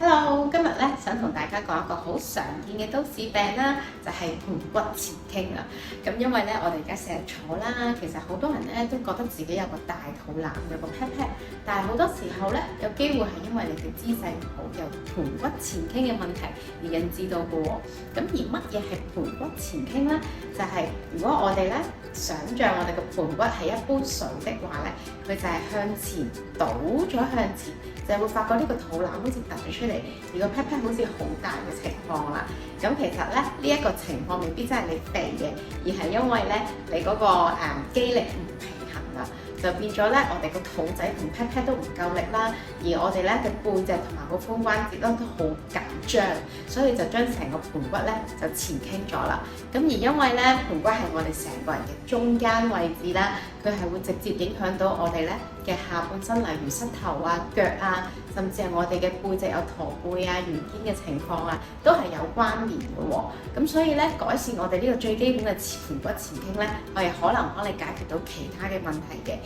Hello，今日咧想同大家講一個好常見嘅都市病啦，就係盆骨前傾啦。咁因為咧，我哋而家成日坐啦，其實好多人咧都覺得自己有個大肚腩，有個 pat pat，但係好多時候咧，有機會係因為你嘅姿勢唔好，有盆骨前傾嘅問題而引致到嘅喎。咁而乜嘢係盆骨前傾咧？就係如果我哋咧想像我哋個盆骨係一杯水的話咧，佢就係向前倒咗向前。就會發覺呢個肚腩好似突咗出嚟，而個 pat pat 好似好大嘅情況啦。咁其實咧，呢一個情況未必真係你肥嘅，而係因為咧你嗰個肌力唔平衡啦，就變咗咧我哋個肚仔同 pat pat 都唔夠力啦，而我哋咧嘅背脊同埋個髖關節咧都好緊張，所以就將成個盆骨咧就前傾咗啦。咁而因為咧盆骨係我哋成個人嘅中間位置啦，佢係會直接影響到我哋咧嘅下半身，例如膝頭啊、腳啊，甚至係我哋嘅背脊有駝背啊、圓肩嘅情況啊，都係有關聯嘅喎。咁所以咧，改善我哋呢個最基本嘅盆骨前傾咧，我哋可能幫你解決到其他嘅問題嘅。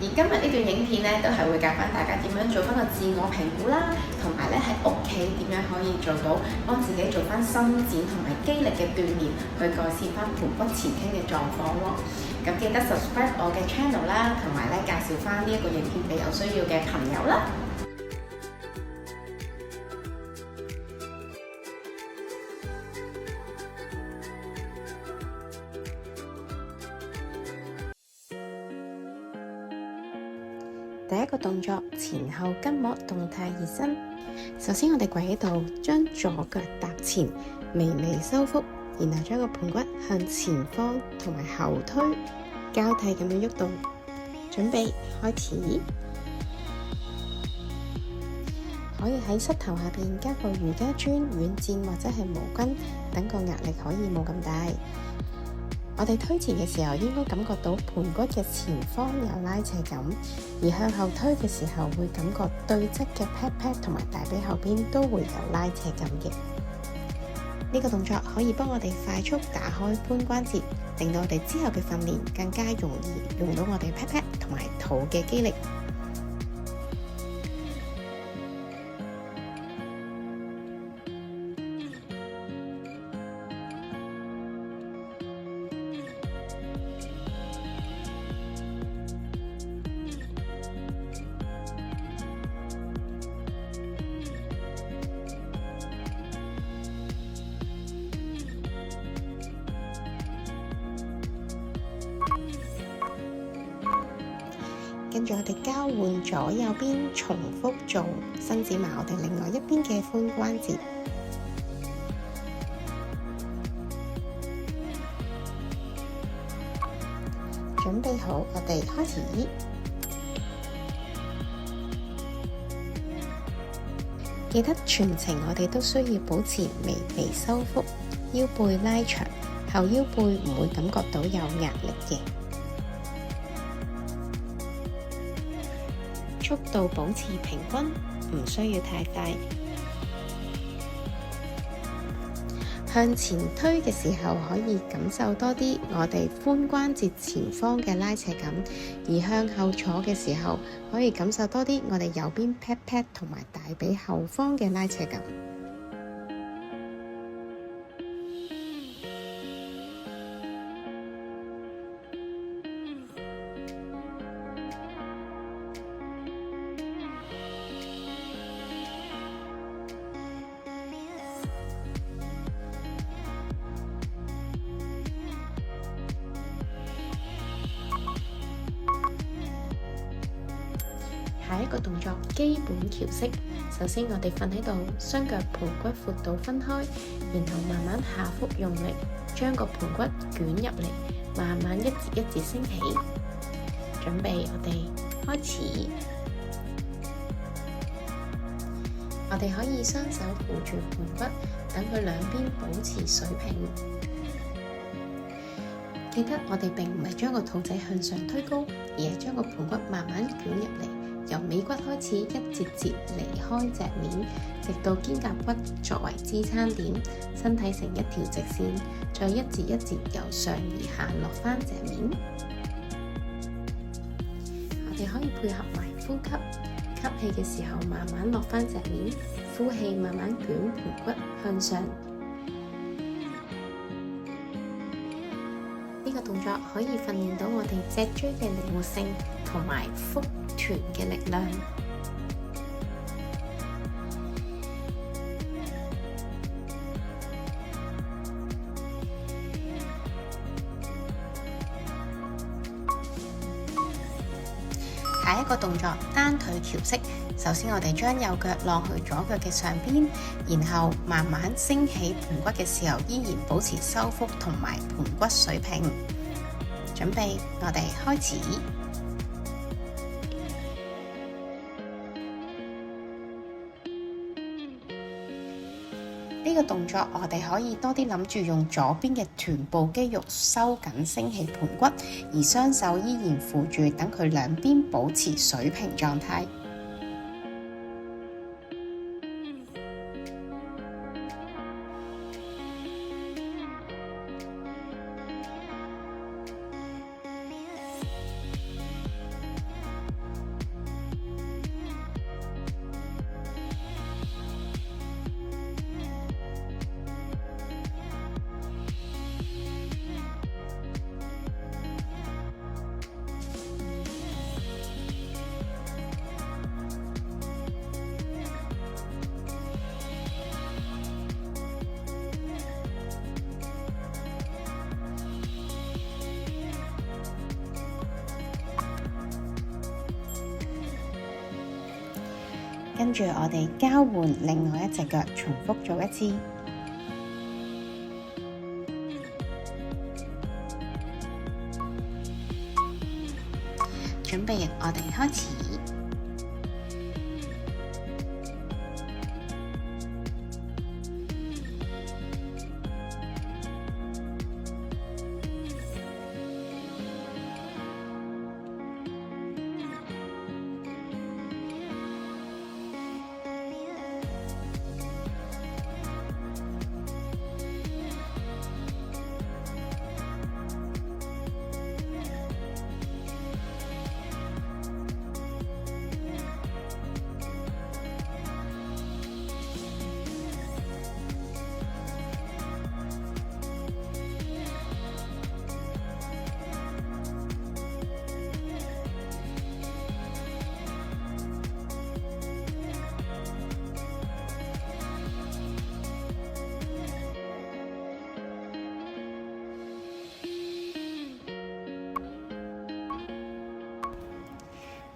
而今日呢段影片咧，都係會教翻大家點樣做翻個自我評估啦，同埋咧喺屋企點樣可以做到幫自己做翻伸展同埋肌力嘅鍛鍊，去改善翻盆骨前傾嘅狀況喎。咁記得 subscribe 我嘅 channel 啦，同埋咧介紹翻呢一個影片俾有需要嘅朋友啦。第一個動作，前後筋膜動態熱身。首先我哋跪喺度，將左腳踏前，微微收腹，然後將個盆骨向前方同埋後推，交替咁樣喐動。準備開始，可以喺膝頭下邊加個瑜伽磚、軟墊或者係毛巾，等個壓力可以冇咁大。我哋推前嘅時候，應該感覺到盆骨嘅前方有拉扯感，而向後推嘅時候，會感覺對側嘅 pat pat 同埋大髀後邊都會有拉扯感嘅。呢個動作可以幫我哋快速打開髖關節，令到我哋之後嘅訓練更加容易用到我哋 pat pat 同埋肚嘅肌力。跟住我哋交換左右邊，重複做伸展埋我哋另外一邊嘅髖關節。準備好，我哋開始。記得全程我哋都需要保持微微收腹，腰背拉長，後腰背唔會感覺到有壓力嘅。速度保持平均，唔需要太快。向前推嘅時候，可以感受多啲我哋髖關節前方嘅拉扯感；而向後坐嘅時候，可以感受多啲我哋右邊 pat pat 同埋大髀後方嘅拉扯感。下一個動作，基本橋式。首先我哋瞓喺度，雙腳盆骨闊度分開，然後慢慢下腹用力，將個盆骨捲入嚟，慢慢一節一節升起。準備，我哋開始。我哋可以雙手扶住盆骨，等佢兩邊保持水平。記得我哋並唔係將個肚仔向上推高，而係將個盆骨慢慢捲入嚟。由尾骨開始，一節節離開脊面，直到肩胛骨作為支撐點，身體成一條直線，再一節一節由上而下落返脊面。我哋可以配合埋呼吸，吸氣嘅時候慢慢落返隻面，呼氣慢慢捲盆骨向上。呢個動作可以訓練到我哋脊椎嘅靈活性同埋腹臀嘅力量。下一個動作，單腿橋式。首先我哋將右腳晾去左腳嘅上邊，然後慢慢升起盆骨嘅時候，依然保持收腹同埋盆骨水平。準備，我哋開始。呢個動作我哋可以多啲諗住用左邊嘅臀部肌肉收緊升起盆骨，而雙手依然扶住，等佢兩邊保持水平狀態。跟住我哋交換另外一隻腳，重複做一次。準備，我哋開始。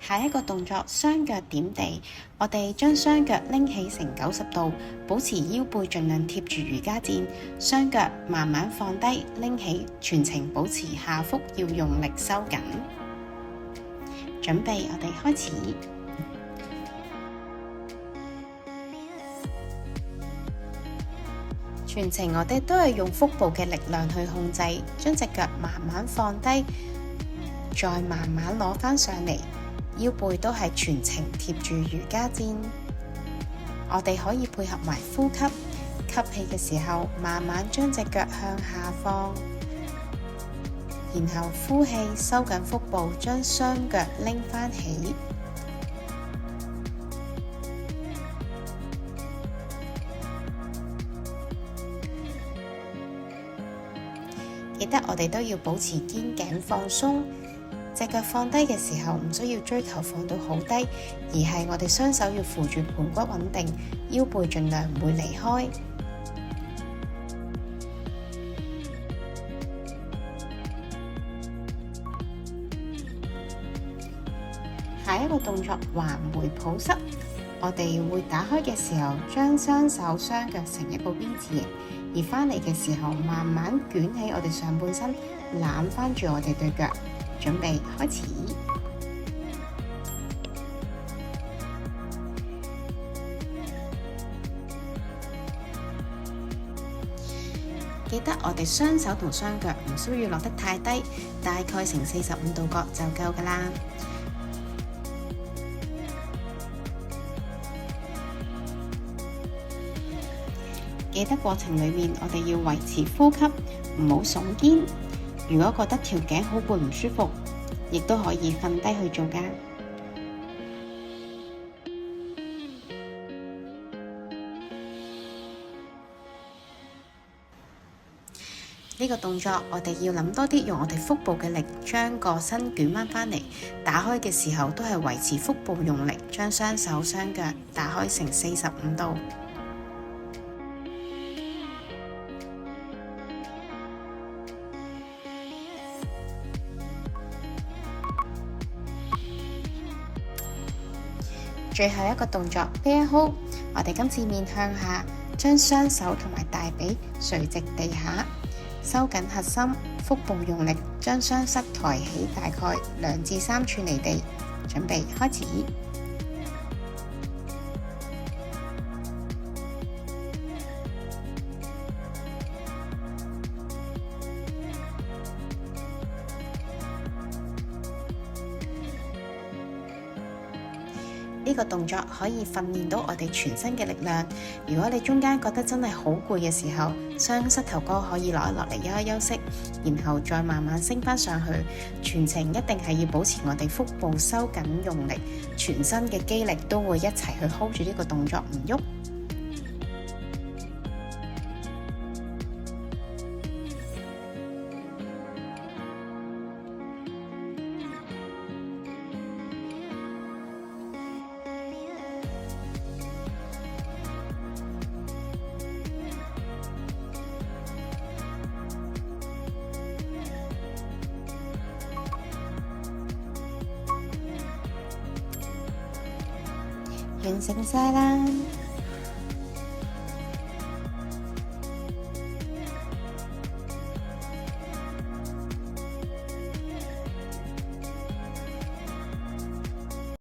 下一個動作，雙腳點地，我哋將雙腳拎起成90度，保持腰背盡量貼住瑜伽墊，雙腳慢慢放低，拎起，全程保持下腹要用力收緊。準備，我哋開始。全程我哋都係用腹部嘅力量去控制，將隻腳慢慢放低，再慢慢攞返上嚟。腰背都係全程貼住瑜伽墊，我哋可以配合埋呼吸，吸氣嘅時候慢慢將隻腳向下放，然後呼氣收緊腹部，將雙腳拎返起。記得我哋都要保持肩頸放鬆。隻腳放低嘅時候，唔需要追求放到好低，而係我哋雙手要扶住盆骨穩定，腰背盡量唔會離開。下一個動作，環回抱膝，我哋會打開嘅時候，將雙手雙腳成一個 V 字形，而翻嚟嘅時候，慢慢捲起我哋上半身，攬翻住我哋對腳。準備開始，記得我哋雙手同雙腳唔需要落得太低，大概成45度角就夠㗎喇。記得過程裏面，我哋要維持呼吸，唔好聳肩。如果覺得條頸好攰唔舒服，亦都可以瞓低去做㗎。呢個動作我哋要諗多啲，用我哋腹部嘅力將個身捲翻返嚟。打開嘅時候都係維持腹部用力，將雙手雙腳打開成45度。最後一個動作 bear hold， 我哋今次面向下，將雙手同埋大髀垂直地下，收緊核心，腹部用力，將雙膝抬起大概2至3寸離地。準備開始。呢個動作可以訓練到我哋全身嘅力量。如果你中間覺得真係好攰嘅時候，雙膝頭哥可以落一落嚟休一休息，然後再慢慢升翻上去。全程一定係要保持我哋腹部收緊用力，全身嘅肌力都會一齊去 hold 住呢個動作唔喐。完成晒啦！